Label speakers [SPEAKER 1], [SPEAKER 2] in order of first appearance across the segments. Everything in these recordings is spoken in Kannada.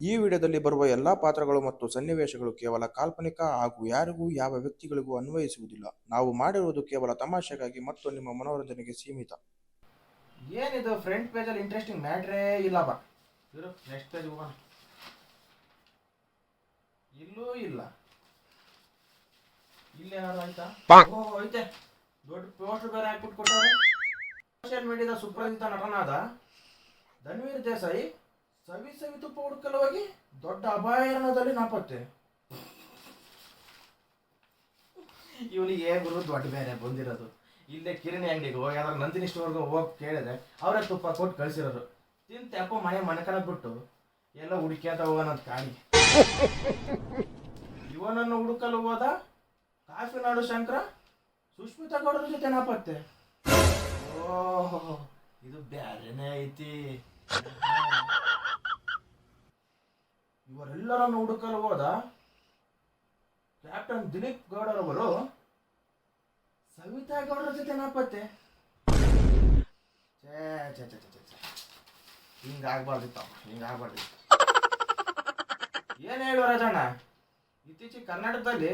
[SPEAKER 1] ಈ ವಿಡಿಯೋದಲ್ಲಿ ಬರುವ ಎಲ್ಲಾ ಪಾತ್ರಗಳು ಮತ್ತು ಸನ್ನಿವೇಶಗಳು ಕೇವಲ ಕಾಲ್ಪನಿಕ ಹಾಗೂ ಯಾರಿಗೂ ಯಾವ ವ್ಯಕ್ತಿಗಳಿಗೂ ಅನ್ವಯಿಸುವುದಿಲ್ಲ. ನಾವು ಮಾಡಿರುವುದು ಕೇವಲ ತಮಾಷೆಗಾಗಿ ಮತ್ತು ನಿಮ್ಮ ಮನೋರಂಜನೆಗೆ ಸೀಮಿತ.
[SPEAKER 2] ಏನಿದು ಫ್ರಂಟ್ ಪೇಜಲ್ಲಿ ಇಂಟ್ರೆಸ್ಟಿಂಗ್ ಮ್ಯಾಟ್ರೇ ಇಲ್ಲ ಬಾ. ಇರು ನೆಕ್ಸ್ಟ್ ಪೇಜ್ ಹೋಗೋಣ. ಇಲ್ಲೂ ಇಲ್ಲ. ಇಲ್ಲೇನಾದ್ರು ಆಯ್ತಾ? ಓ ಐತೆ. ದೊಡ್ಡ ಪೋಸ್ಟರ್ ಬೇರೆ ಹಾಕ್ಬಿಟ್ಟು ಕೊಟ್ಟಾರೆ. ಸೋಷಿಯಲ್ ಮೀಡಿಯಾದ ಸುಪ್ರಸಿದ್ಧ ನಟನಾದ ಧನ್ವೀರ್ ದೇಸಾಯಿ ಸವಿತು ಹುಡುಕಲುವಾಗಿ ದೊಡ್ಡ ಅಭಯಾರಣ್ಯದಲ್ಲಿ ನಾಪತ್ತೆ. ಇವನಿಗೆ ಗುರು ದೊಡ್ಡ ಬೇರೆ ಬಂದಿರೋದು. ಇಲ್ಲೇ ಕಿರಣಿ ಅಂಗಡಿಗೆ ಹೋಗಿ ಅದ್ರ ನಂದಿನಿ ಸ್ಟೋರ್ಗೆ ಹೋಗಿ ಕೇಳಿದ್ರೆ ಅವರೇ ತುಪ್ಪ ಕೊಟ್ಟು ಕಳಿಸಿರೋರು. ತಿಂತಪ್ಪ ಮನೆ ಕಣದ್ ಬಿಟ್ಟು ಎಲ್ಲ ಹುಡುಕ್ಯಾತ ಹೋಗೋಣಂತ ಕಾಡಿ. ಇವನನ್ನು ಹುಡುಕಲು ಹೋದ ಕಾಫಿನಾಡು ಶಂಕರ ಸುಷ್ಮಿತಾ ಗೌಡರ ಜೊತೆ ನಾಪತ್ತೆ. ಓಹೋ ಇದು ಬ್ಯಾರೇನೇ ಐತಿ. ಇವರೆಲ್ಲರನ್ನು ಹುಡುಕಲು ಹೋದ ಕ್ಯಾಪ್ಟನ್ ದಿಲೀಪ್ ಗೌಡರವರು ಸವಿತಾ ಗೌಡರ ಜೊತೆ ನಾಪತ್ತೆ. ಹಿಂಗಾಗ್ಬಾರ್ದಿತ್ತು. ಏನ್ ಹೇಳುವ ರಾಜಣ್ಣ, ಇತ್ತೀಚೆಗೆ ಕರ್ನಾಟಕದಲ್ಲಿ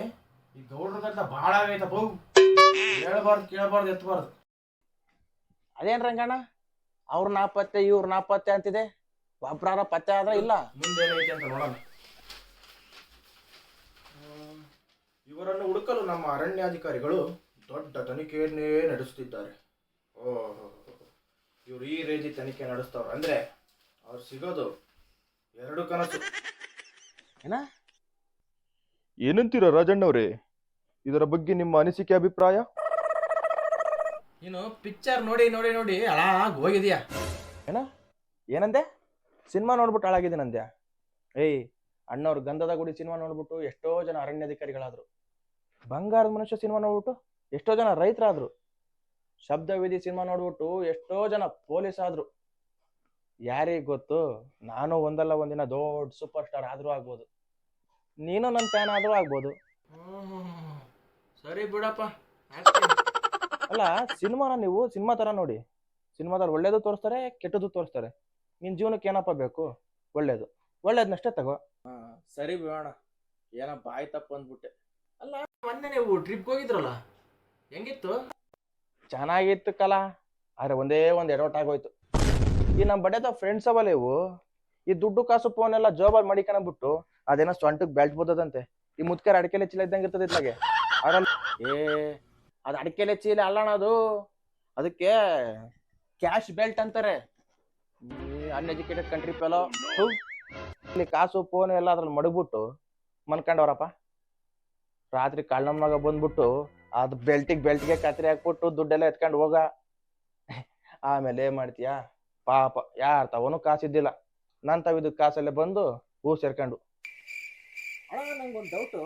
[SPEAKER 2] ಈ ಗೌಡ್ರ ಗದ್ದ ಬಹಳ ಆಗೈತಪ್ಪ. ಹೇಳ್ಬಾರ್ದು, ಕೇಳಬಾರ್ದು, ಎತ್ತಬಾರ್ದು.
[SPEAKER 3] ಅದೇನ್ ರಂಗಣ್ಣ, ಅವ್ರ ನಾಪತ್ತೆ ಇವ್ರ ನಾಪತ್ತೆ ಅಂತಿದೆ, ಒಬ್ರಾರ ಪತ್ತೆ ಆದ್ರೆ ಇಲ್ಲ.
[SPEAKER 2] ಮುಂದೇನೈತೆ ಅಂತ ನೋಡೋಣ. ಇವರನ್ನು ಹುಡುಕಲು ನಮ್ಮ ಅರಣ್ಯಾಧಿಕಾರಿಗಳು ದೊಡ್ಡ ತನಿಖೆಯನ್ನೇ ನಡೆಸುತ್ತಿದ್ದಾರೆ. ಓಹೋ, ಇವ್ರು ಈ ರೀತಿ ತನಿಖೆ ನಡೆಸ್ತವ್ರು ಅಂದ್ರೆ ಅವ್ರು ಸಿಗೋದು ಎರಡು ಕನಸು.
[SPEAKER 4] ಏನಂತೀರ ರಾಜಣ್ಣವ್ರೆ, ಇದರ ಬಗ್ಗೆ ನಿಮ್ಮ ಅನಿಸಿಕೆ ಅಭಿಪ್ರಾಯ?
[SPEAKER 2] ನೀನು ಪಿಕ್ಚರ್ ನೋಡಿ ನೋಡಿ ನೋಡಿ ಹಾಳಾಗಿ ಹೋಗಿದೀಯಾ.
[SPEAKER 3] ಏನಂದೆ? ಸಿನಿಮಾ ನೋಡ್ಬಿಟ್ಟು ಹಾಳಾಗಿದ್ದೀನಂದ್ಯಾ? ಏಯ್, ಅಣ್ಣವ್ರು ಗಂಧದ ಗುಡಿ ಸಿನಿಮಾ ನೋಡ್ಬಿಟ್ಟು ಎಷ್ಟೋ ಜನ ಅರಣ್ಯಾಧಿಕಾರಿಗಳಾದ್ರು. ಬಂಗಾರದ ಮನುಷ್ಯ ಸಿನಿಮಾ ನೋಡ್ಬಿಟ್ಟು ಎಷ್ಟೋ ಜನ ರೈತರಾದ್ರು. ಶಬ್ದವಿಧಿ ಸಿನಿಮಾ ನೋಡ್ಬಿಟ್ಟು ಎಷ್ಟೋ ಜನ ಪೊಲೀಸ್ ಆದ್ರು. ಯಾರಿಗ್ ಗೊತ್ತು, ನಾನು ಒಂದಲ್ಲ ಒಂದಿನ ದೊಡ್ಡ ಸೂಪರ್ ಸ್ಟಾರ್ ಆದ್ರೂ ಆಗ್ಬೋದು. ನೀನು ನನ್ನ ಫ್ಯಾನ್ ಆದ್ರೂ ಆಗ್ಬೋದು.
[SPEAKER 2] ಸರಿ ಬಿಡಪ್ಪ.
[SPEAKER 3] ಅಲ್ಲ, ಸಿನಿಮಾನ ನೀವು ಸಿನಿಮಾ ತರ ನೋಡಿ. ಸಿನಿಮಾದಲ್ಲಿ ಒಳ್ಳೇದು ತೋರಿಸ್ತಾರೆ, ಕೆಟ್ಟದ್ದು ತೋರಿಸ್ತಾರೆ. ನಿನ್ ಜೀವನಕ್ಕೆ ಏನಪ್ಪ ಬೇಕು? ಒಳ್ಳೇದನ್ನಷ್ಟೇ ತಗೋ.
[SPEAKER 2] ಸರಿ ಬಿಡೋಣ. ಏನಪ್ಪ ಆಯ್ತಪ್ಪ ಅಂದ್ಬಿಟ್ಟೆ. ಅಲ್ಲ, ಮೊನ್ನೆ ನೀವು ಟ್ರಿಪ್ಗೆ ಹೋಗಿದ್ರಲ್ಲ, ಹೆಂಗಿತ್ತು?
[SPEAKER 3] ಚೆನ್ನಾಗಿತ್ತು ಕಲಾ, ಆದ್ರೆ ಒಂದೇ ಒಂದು ಎಡವಟ್ ಆಗೋಯ್ತು. ಈ ನಮ್ಮ ಬಡ್ಡೆದ ಫ್ರೆಂಡ್ಸ್ ಅವಲ್ಲ ಇವು, ಈ ದುಡ್ಡು ಕಾಸು ಫೋನ್ ಎಲ್ಲ ಜೋಬಲ್ಲಿ ಮಡಿಕನಬಿಟ್ಟು ಅದೇನೋ ಸೊಂಟಕ್ಕೆ ಬೆಲ್ಟ್ ಬೋದದಂತೆ. ಈ ಮುದ್ಕರ ಅಡಿಕೆಲೆ ಚೀಲ ಇದ್ದಂಗೆ ಇರ್ತದೆ ಇತ್ಲಾಗೆ. ಅದ್ರಲ್ಲಿ ಅದು ಅಡಿಕೆಲೆ ಚೀಲ ಅಲ್ಲಣ, ಅದಕ್ಕೆ ಕ್ಯಾಶ್ ಬೆಲ್ಟ್ ಅಂತಾರೆ. Uneducated country fellow. ಇಲ್ಲಿ ಕಾಸು ಫೋನ್ ಎಲ್ಲ ಅದ್ರಲ್ಲಿ ಮಡಗ್ಬಿಟ್ಟು ಮನ್ಕೊಂಡವ್ರಪ್ಪ. ರಾತ್ರಿ ಕಳ್ಳಮ್ಮನಾಗ ಬಂದ್ಬಿಟ್ಟು ಅದು ಬೆಲ್ಟ್ಗೆ ಕತ್ರಿ ಹಾಕ್ಬಿಟ್ಟು ದುಡ್ಡೆಲ್ಲ ಎತ್ಕೊಂಡು ಹೋಗ. ಆಮೇಲೆ ಏನ್ ಮಾಡ್ತೀಯ ಪಾಪ, ಯಾರ ತವನು ಕಾಸಿದ್ದಿಲ್ಲ. ನನ್ ತಾವಿದ್ ಕಾಸಲ್ಲೇ ಬಂದು ಹೂ ಸೇರ್ಕೊಂಡು.
[SPEAKER 2] ಅಣ್ಣ, ನಂಗೊಂದು ಡೌಟು.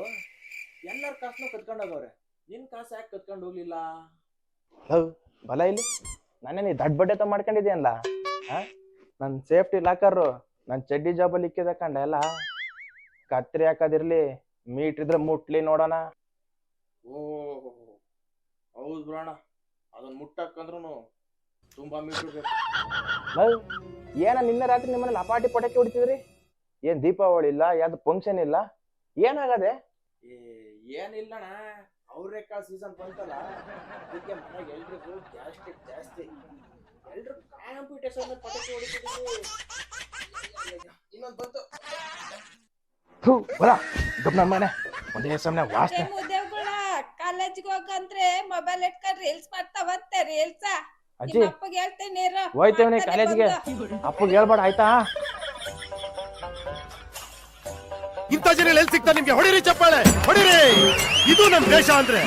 [SPEAKER 2] ಎಲ್ಲರ ಕಾಸನ್ನು ಕತ್ಕೊಂಡು ಹೋಗವ್ರೆ, ನಿನ್ ಕಾಸು ಯಾಕೆ ಕತ್ಕೊಂಡು ಹೋಗ್ಲಿಲ್ಲ?
[SPEAKER 3] ಬಲ ಇಲ್ಲಿ ನಾನೇ ನೀ ದಡ್ ಬಡ್ಡೆ ಮಾಡ್ಕೊಂಡಿದ್ಯಲ್ಲ. ನನ್ ಸೇಫ್ಟಿ ಲಾಕರ್ ನನ್ ಚಡ್ಡಿ ಜಾಬಲ್ಲಿ ಇಕ್ಕಿದ ಕಂಡ ಎಲ್ಲ. ಕತ್ರಿ ಹಾಕೋದಿರ್ಲಿ, ಮೀಟ್ ಇದ್ರೆ ಮುಟ್ಲಿ ನೋಡೋಣ.
[SPEAKER 2] ಓಹೋ, ಹೌದು ಬಿಡೋಣ. ಅದನ್ನ ಮುಟ್ಟಕ್ಕಂದ್ರೂ ತುಂಬಾ ಮೀಟರ್ ಬೇಕು.
[SPEAKER 3] ಏನ ನಿನ್ನೆ ರಾತ್ರಿ ನಿಮ್ಮನೇಲಿ ಅಪಾಟಿ ಪಟಾಕಿ ಹೊಡಿತಿದ್ರಿ? ಏನ್ ದೀಪಾವಳಿ ಇಲ್ಲ, ಯಾವ್ದು ಫಂಕ್ಷನ್ ಇಲ್ಲ, ಏನಾಗದೆ?
[SPEAKER 2] ಏನಿಲ್ಲಣ್ಣ, ಅವ್ರೇಕಾಳು ಸೀಸನ್ ಬಂತಲ್ಲ, ಅದಕ್ಕೆ ಮನೆಗೆ ಎಲ್ರಿಗೂ ಗ್ಯಾಸ್ಟ್ರಿಕ್ ಜಾಸ್ತಿ. ಎಲ್ರು ಕಾಂಪಿಟೇಷನ್ ಪಟಾಕಿ ಹೊಡಿತಿದ್ದೀವಿ. ಇನ್ನೊಂದು ಬಂತು.
[SPEAKER 3] ಮನೆ ಒಂದೇ ಸಮಯ ವಾಸನೆ.
[SPEAKER 5] ಕಾಲೇಜ್ಗೆ ಹೋಗಂದ್ರೆ ಮೊಬೈಲ್ ಇಟ್ಕೊಂಡು ರೀಲ್ಸ್ ಮಾಡ್ತಾವಂತೆ. ರೀಲ್ಸ್
[SPEAKER 3] ಅಜ್ಜಿ
[SPEAKER 5] ಅಪ್ಪಗೆ ಹೇಳ್ತೇನೆ,
[SPEAKER 3] ಹೋಯ್ತೇವನಿ ಕಾಲೇಜ್ಗೆ. ಅಪ್ಪಗೆ ಹೇಳ್ಬೇಡ ಆಯ್ತಾ?
[SPEAKER 4] ಇಂಥ ಜನ ಎಲ್ಲಿ ಸಿಗ್ತಾರೆ ನಿಮ್ಗೆ? ಹೊಡಿರಿ ಚಪ್ಪಾಳೆ, ಹೊಡಿರಿ. ಇದು ನಮ್ ದೇಶ ಅಂದ್ರೆ.